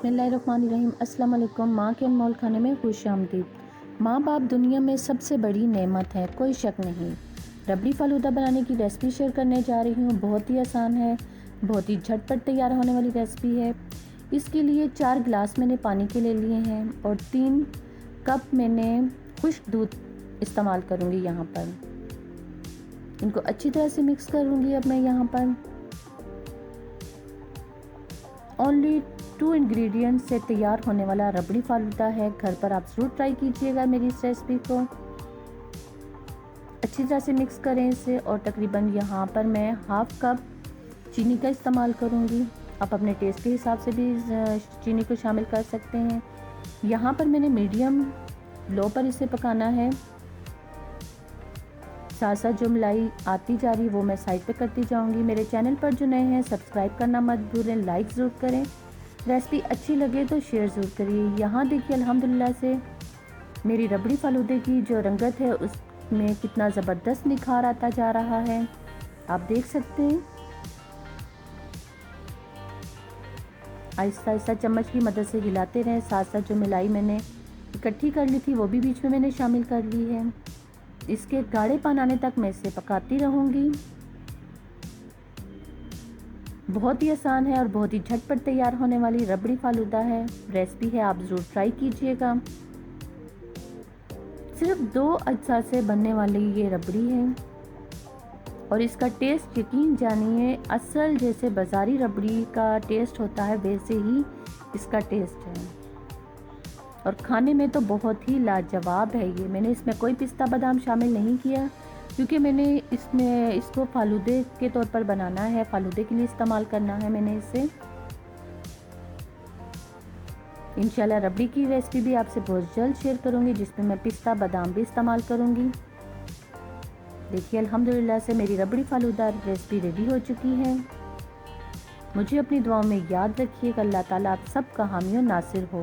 बिस्मिल्लाहिर्रहमानिर्रहीम। अस्सलाम वालेकुम। माँ के अनमोल खाने में खुश आमदीद। माँ बाप दुनिया में सबसे बड़ी नेमत है, कोई शक नहीं। रबड़ी फ़ालूदा बनाने की रेसिपी शेयर करने जा रही हूँ। बहुत ही आसान है, बहुत ही झटपट तैयार होने वाली रेसिपी है। इसके लिए 4 गिलास मैंने पानी के ले लिए हैं और 3 कप मैंने खुश्क दूध इस्तेमाल करूँगी। यहाँ पर इनको अच्छी तरह से मिक्स करूँगी। अब मैं यहाँ पर ओनली 2 इंग्रेडिएंट्स से तैयार होने वाला रबड़ी फ़ालूदा है। घर पर आप ज़रूर ट्राई कीजिएगा मेरी इस रेसिपी को। अच्छी तरह से मिक्स करें इसे और तकरीबन यहाँ पर मैं हाफ़ कप चीनी का इस्तेमाल करूँगी। आप अपने टेस्ट के हिसाब से भी चीनी को शामिल कर सकते हैं। यहाँ पर मैंने मीडियम लो पर इसे पकाना है। साथ साथ जो मलाई आती जा रही है वो मैं साइड पे करती जाऊंगी। मेरे चैनल पर जो नए हैं सब्सक्राइब करना मत भूलें, लाइक ज़रूर करें। रेसिपी अच्छी लगे तो शेयर ज़रूर करिए। यहाँ देखिए अल्हम्दुलिल्लाह से मेरी रबड़ी फ़ालूदे की जो रंगत है उसमें कितना ज़बरदस्त निखार आता जा रहा है, आप देख सकते हैं। आहिस्ता आहिस्ता चम्मच की मदद से हिलाते रहें। साथ साथ जो मलाई मैंने इकट्ठी कर ली थी वो भी बीच में मैंने शामिल कर ली है। इसके गाढ़ेपन आने तक मैं इसे पकाती रहूँगी। बहुत ही आसान है और बहुत ही झटपट तैयार होने वाली रबड़ी फ़ालूदा है रेसिपी है, आप ज़रूर ट्राई कीजिएगा। सिर्फ 2 अज्जा से बनने वाली ये रबड़ी है और इसका टेस्ट यकीन जानिए असल जैसे बाज़ारी रबड़ी का टेस्ट होता है वैसे ही इसका टेस्ट है और खाने में तो बहुत ही लाजवाब है। ये मैंने इसमें कोई पिस्ता बादाम शामिल नहीं किया क्योंकि मैंने इसको फ़ालूदे के तौर पर बनाना है, फ़ालूदे के लिए इस्तेमाल करना है मैंने इसे। इंशाल्लाह रबड़ी की रेसिपी भी आपसे बहुत जल्द शेयर करूंगी जिसमें मैं पिस्ता बादाम भी इस्तेमाल करूंगी। देखिए अल्हम्दुलिल्लाह से मेरी रबड़ी फ़ालूदा रेसिपी रेडी हो चुकी है। मुझे अपनी दुआओं में याद रखिएगा। अल्लाह ताला आप सबका हामी और नासिर हो।